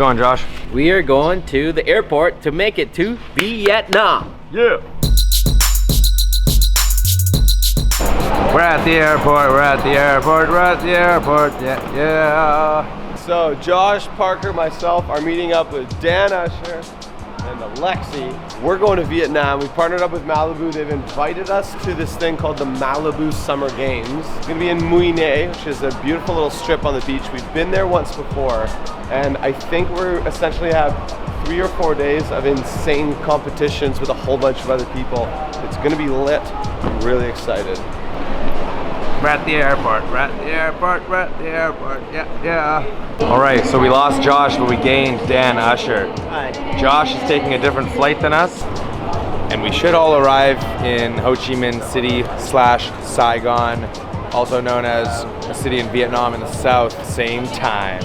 going, Josh? We are going to the airport to make it to Vietnam. Yeah. We're at the airport, we're at the airport, we're at the airport, yeah. So Josh, Parker, myself are meeting up with Dan Usher and Alexi. We're going to Vietnam. We partnered up with Malibu. They've invited us to this thing called the Malibu Summer Games. It's gonna be in Mui Ne, which is a beautiful little strip on the beach. We've been there once before, and I think we're essentially have 3 or 4 days of insane competitions with a whole bunch of other people. It's gonna be lit. I'm really excited. We're at the airport, we're at the airport, we're at the airport, yeah. All right, so we lost Josh, but we gained Dan Usher. Hi. Josh is taking a different flight than us, and we should all arrive in Ho Chi Minh City / Saigon, also known as a city in Vietnam in the south, same time.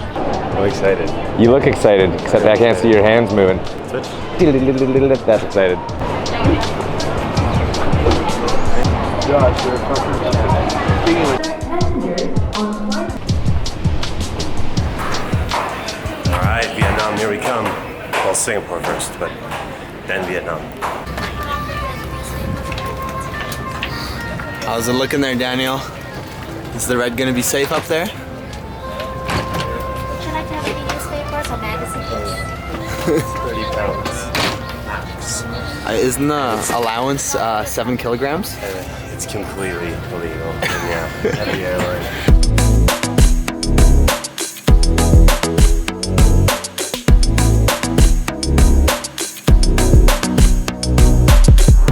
I'm excited. You look excited, except I can't see your hands moving. That's excited. Josh, you're a Alright, Vietnam, here we come. Well, Singapore first, but then Vietnam. How's it looking there, Daniel? Is the red gonna be safe up there? Would you like to have any newspapers or magazines? 30 pounds. Isn't the allowance 7 kilograms? It's completely illegal. And yeah, heavy airline.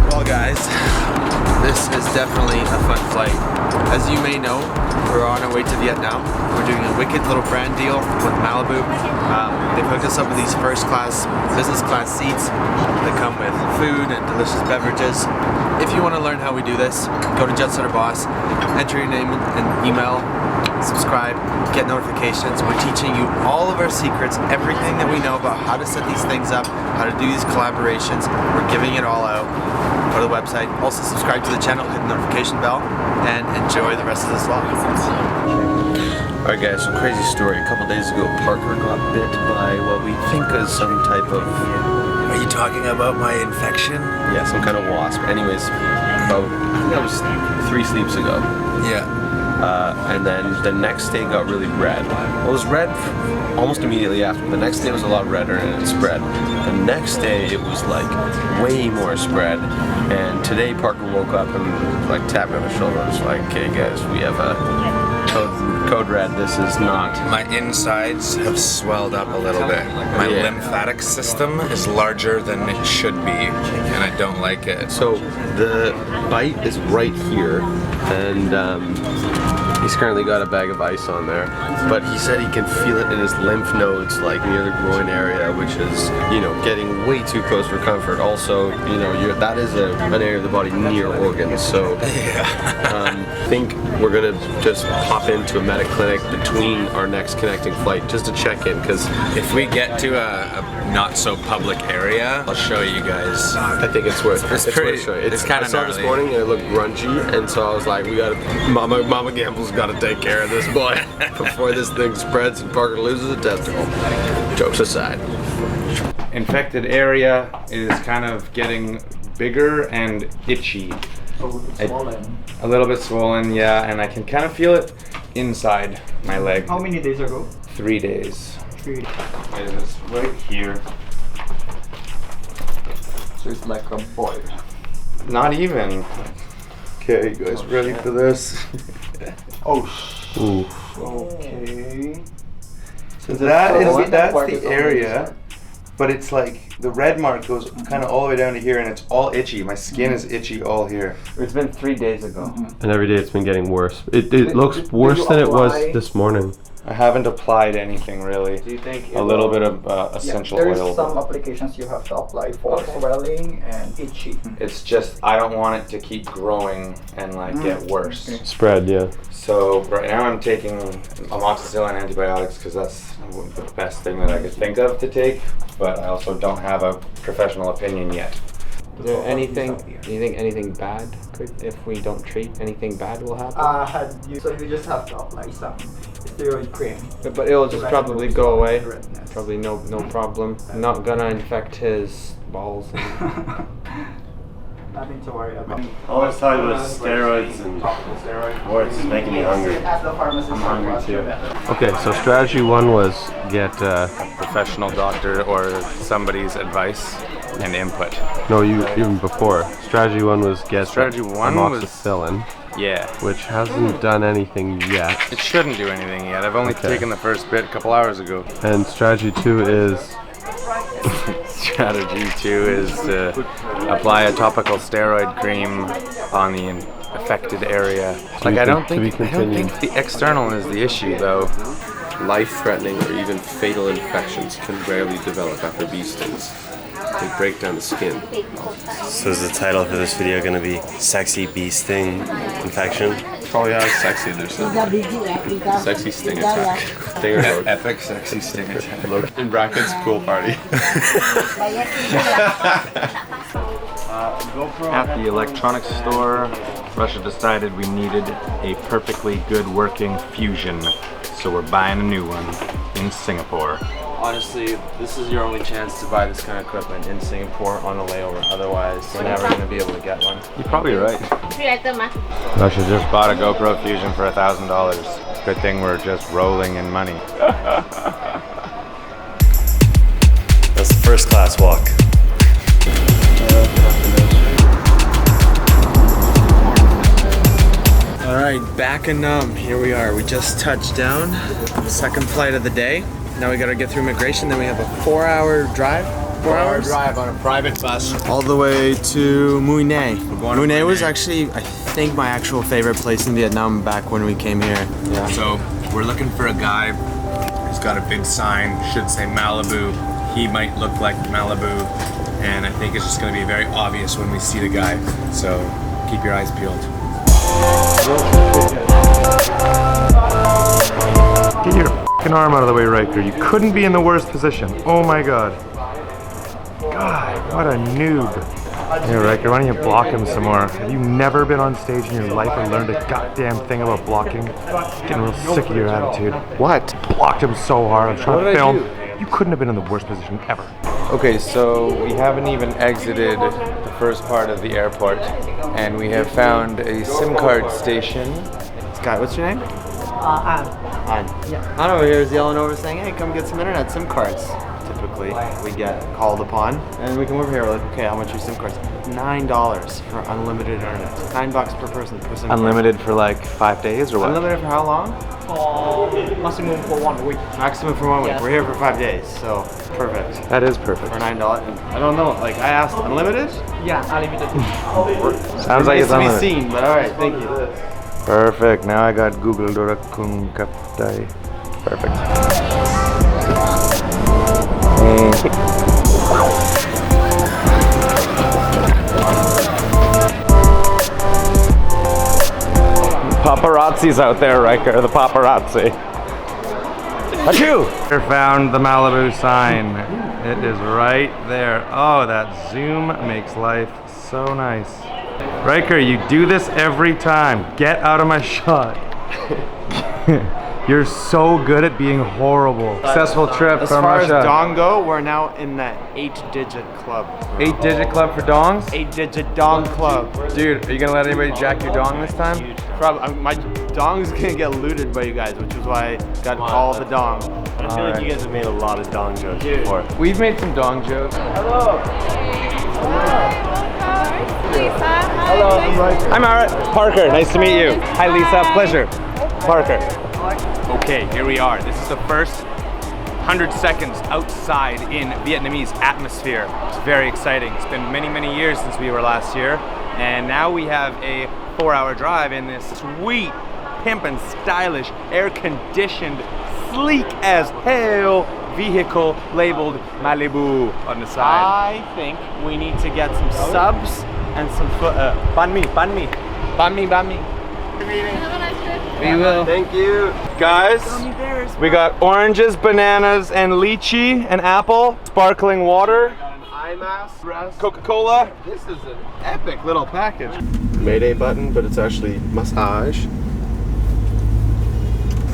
Well, guys, this is definitely a fun flight. As you may know, we're on our way to Vietnam. We're doing a wicked little brand deal with Malibu. They've hooked us up with these first class, business class seats that come with food and delicious beverages. If you want to learn how we do this, go to Jetsetter Boss, enter your name and email, subscribe, get notifications. We're teaching you all of our secrets, everything that we know about how to set these things up, how to do these collaborations. We're giving it all out. Go to the website. Also subscribe to the channel, hit the notification bell, and enjoy the rest of this vlog. Alright guys, so crazy story. A couple days ago, Parker got bit by what we think is some type of... Are you talking about my infection? Yeah, some kind of wasp. Anyways, about, I think that was 3 sleeps ago. Yeah. And then the next day got really red. Well, it was red almost immediately after. The next day was a lot redder and it spread. The next day it was like way more spread. And today Parker woke up and like tapped me on the shoulder and was like, okay guys, we have a code red. This is not. My insides have swelled up a little bit. My lymphatic system is larger than it should be, and I don't like it. So the bite is right here, and he's currently got a bag of ice on there. But he said he can feel it in his lymph nodes, like near the groin area, which is, you know, getting way too close for comfort. Also, you know, that is an area of the body near organs. So I think we're gonna just pop into a medic clinic between our next connecting flight just to check in, because If we get to a not so public area, I'll show you guys. I think it's worth It's pretty- worth showing. it's kinda I saw it this gnarly. morning and it looked grungy, and so I was like, we gotta, Mama Gamble's gotta take care of this boy before this thing spreads and Parker loses a testicle. Jokes aside. Infected area is kind of getting bigger and itchy. A little bit swollen, yeah, and I can kind of feel it inside my leg. How many days ago? 3 days. 3 days. It is right here. So it's like a boil. Not even. Okay, you guys ready for this? Oh, okay. So that's part the is on area, but it's like the red mark goes kind of all the way down to here, and it's all itchy. My skin is itchy all here. It's been 3 days ago. And every day it's been getting worse. It looks worse than it was this morning. I haven't applied anything really. Do you think A little bit of essential There's oil. some applications you have to apply for swelling and itchy. It's just I don't want it to keep growing and like get worse. Okay. Spread, yeah. So right now I'm taking amoxicillin antibiotics because that's the best thing that I could think of to take. But I also don't have a professional opinion yet. Is there anything, do you think anything bad could, if we don't treat, anything bad will happen? So you just have to apply some steroid cream. But it'll just probably go away. Probably no problem. Not gonna infect his balls. Nothing to worry about. All I was talking about steroids and sports is making me hungry. I'm hungry too. Okay, so strategy one was get a professional doctor or somebody's advice and input. No, even before. Strategy one was get Strategy one was amoxicillin, yeah. which hasn't done anything yet. It shouldn't do anything yet. I've only taken the first bit a couple hours ago. And strategy two is Strategy two is to apply a topical steroid cream on the affected area. Like I don't think the external is the issue though. Life-threatening or even fatal infections can rarely develop after bee stings. They break down the skin. So is the title for this video going to be Sexy Bee Sting Infection? Probably how sexy there's sexy sting attack. Stinger load. Epic sexy sting attack. In brackets, pool party. At the electronics store, Russia decided we needed a perfectly good working Fusion, so we're buying a new one in Singapore. Honestly, this is your only chance to buy this kind of equipment in Singapore on a layover. Otherwise, you're never going to be able to get one. You're probably right. Russia just bought a GoPro Fusion for $1,000. Good thing we're just rolling in money. That's the first class walk. Alright, back in Num. Here we are. We just touched down. Second flight of the day. Now we gotta get through immigration, then we have a 4-hour drive. 4 hours? Drive on a private bus. All the way to Mui Ne. Mui Ne was actually, I think, my actual favorite place in Vietnam back when we came here. Yeah. So we're looking for a guy who's got a big sign, should say Malibu. He might look like Malibu, and I think it's just gonna be very obvious when we see the guy. So keep your eyes peeled. Get your f***ing arm out of the way, Riker. You couldn't be in the worst position. Oh my god. God, what a noob. Hey Riker, why don't you block him some more? Have you never been on stage in your life or learned a goddamn thing about blocking? Getting real sick of your attitude. What? Blocked him so hard. I'm trying to film. You couldn't have been in the worst position ever. Okay, so we haven't even exited the first part of the airport, and we have found a SIM card station. Scott, what's your name? An. Yeah. An over here is yelling over saying, hey, come get some internet SIM cards. Typically, we get called upon, and we come over here, we're like, okay, how much are your SIM cards? $9 for unlimited internet. $9 per person per SIM card. Unlimited for like 5 days or what? Unlimited for how long? Maximum for 1 week. Maximum for 1 week. Yes. We're here for 5 days, so perfect. That is perfect. For $9. I don't know, like I asked, unlimited? Yeah, unlimited. Sounds like it's to be unlimited. seen, but alright, thank you. Perfect. Now I got Google Dorakun Kaptai. Perfect. Paparazzi's out there, Riker. The paparazzi. Achoo! We found the Malibu sign. It is right there. Oh, that zoom makes life so nice. Riker, you do this every time. Get out of my shot. You're so good at being horrible. Successful trip As from far Russia. as dong go, we're now in the 8-digit club. 8-digit club for dongs? 8-digit dong club. Dude, are you gonna let anybody jack your dong this time? My dong's gonna get looted by you guys, which is why I got all the dong. I feel like you guys have made a lot of dong jokes before. We've made some dong jokes. Hello. Hello, I'm Art. Parker, nice to meet you. Hi Lisa, pleasure. Parker. Okay, here we are. This is the first 100 seconds outside in Vietnamese atmosphere. It's very exciting. It's been many, many years since we were last here, and now we have a 4-hour drive in this sweet, pimpin', stylish, air-conditioned, sleek as hell vehicle labeled Malibu on the side. I think we need to get some subs and some banh mi. We will. Thank you. Guys, we got oranges, bananas, and lychee, and apple, sparkling water, Coca-Cola. This is an epic little package. Mayday button, but it's actually massage.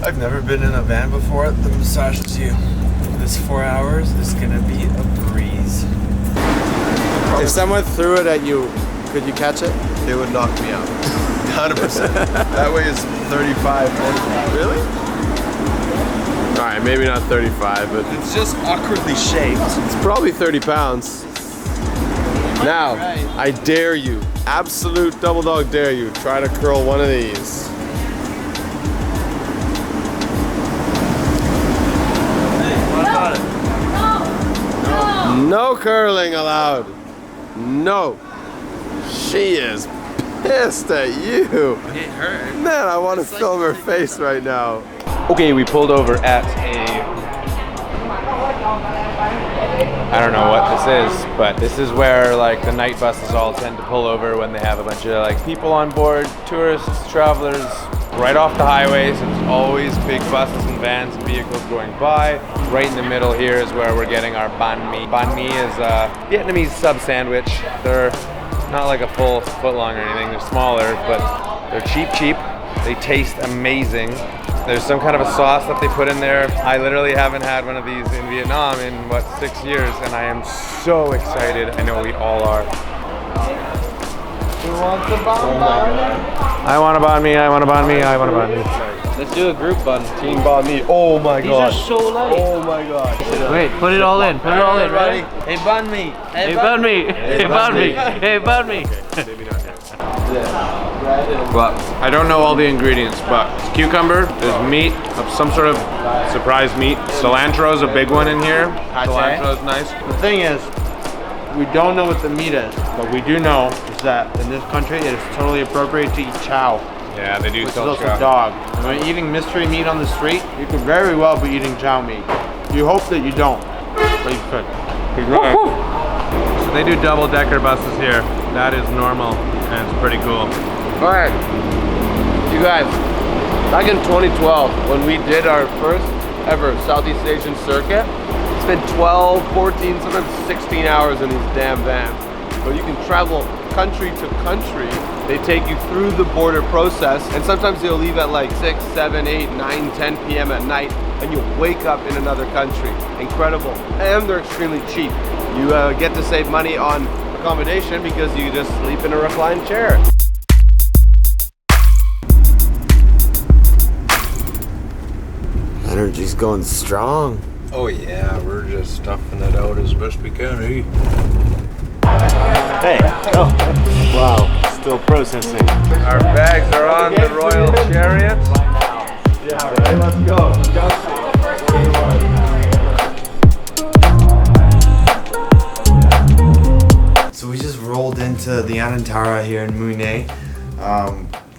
I've never been in a van before that massages you. This 4 hours is gonna be a breeze. If someone threw it at you, could you catch it? It would knock me out. 100%. That weighs 35, 45. Really? All right, maybe not 35, but It's just awkwardly shaped. it's probably 30 pounds. Now, I dare you, absolute double dog dare you, try to curl one of these. No curling allowed. No. She is pissed at you. It hurt. Man, I want to film her face right now. Okay, we pulled over at I don't know what this is, but this is where like the night buses all tend to pull over when they have a bunch of like people on board, tourists, travelers, right off the highways. There's always big buses and vans and vehicles going by. Right in the middle here is where we're getting our banh mi. Banh mi is a Vietnamese sub sandwich. They're not like a full foot long or anything. They're smaller, but they're cheap. They taste amazing. There's some kind of a sauce that they put in there. I literally haven't had one of these in Vietnam in, 6 years, and I am so excited. I know we all are. Who wants a banh mi? I want a banh mi, I want a banh mi, I want a banh mi. Let's do a group bun. Team banh mi. Oh my These god. are so light. Oh my god. Wait, put it all in. Put it all in. Ready? Hey, banh mi. Hey, banh mi. Hey, banh mi. Hey, banh mi. But I don't know all the ingredients, but it's cucumber, there's meat of some sort of surprise meat. Cilantro is a big one in here. Cilantro is nice. The thing is, we don't know what the meat is, but we do know is that in this country it is totally appropriate to eat chow, Yeah, they do which is sell also chow. dog. And when you're eating mystery meat on the street, you could very well be eating chow meat. You hope that you don't, but you could. So they do double-decker buses here. That is normal, and it's pretty cool. All right, you guys, back in 2012, when we did our first ever Southeast Asian circuit, spent 12, 14, sometimes 16 hours in these damn vans. But you can travel country to country. They take you through the border process, and sometimes they'll leave at like 6, 7, 8, 9, 10 p.m. at night, and you'll wake up in another country. Incredible. And they're extremely cheap. You get to save money on accommodation because you just sleep in a reclined chair. Energy's going strong. Oh yeah, we're just stuffing it out as best we can, eh? Hey. Oh. Wow. Still processing. Our bags are on the Royal Chariot. Yeah, right, let's go. So we just rolled into the Anantara here in Mune.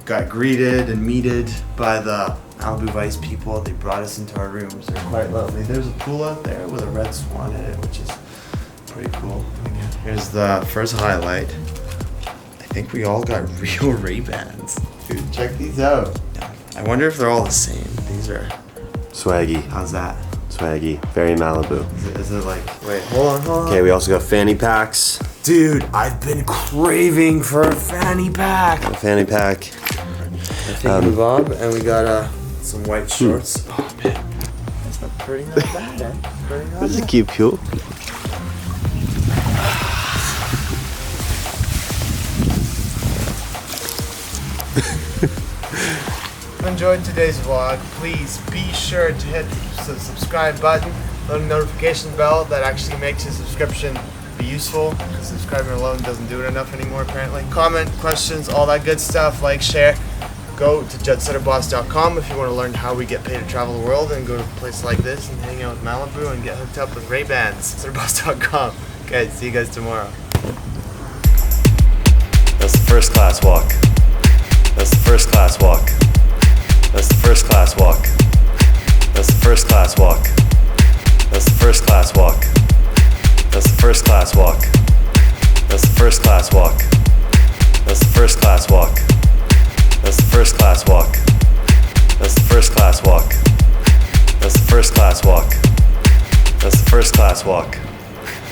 Got greeted and meted by the Malibu Vice people. They brought us into our rooms. They're quite lovely. There's a pool out there with a red swan in it, which is pretty cool. Here's the first highlight. I think we all got real Ray-Bans. Dude, check these out. I wonder if they're all the same. These are Swaggy. How's that? Swaggy. Very Malibu. Is it like, wait, hold on. Okay, we also got fanny packs. Dude, I've been craving for a fanny pack. A fanny pack. Thank you, Bob. And we got some white shorts. Oh man, that's not pretty, not bad, eh? Pretty not This is bad. cute, cool. If you enjoyed today's vlog, please be sure to hit the subscribe button, the notification bell. That actually makes your subscription be useful, because subscribing alone doesn't do it enough anymore apparently. Comment, questions, all that good stuff, like, share. Go to jetsetterboss.com if you want to learn how we get paid to travel the world and go to a place like this and hang out with Malibu and get hooked up with Ray-Bans. Jetsetterboss.com. Okay, see you guys tomorrow. That's the first class walk. That's the first class walk. That's the first class walk. That's the first class walk. That's the first class walk. That's the first class walk. That's the first class walk. That's the first class walk. That's the first class walk. That's the first class walk. That's the first class walk. That's the first class walk.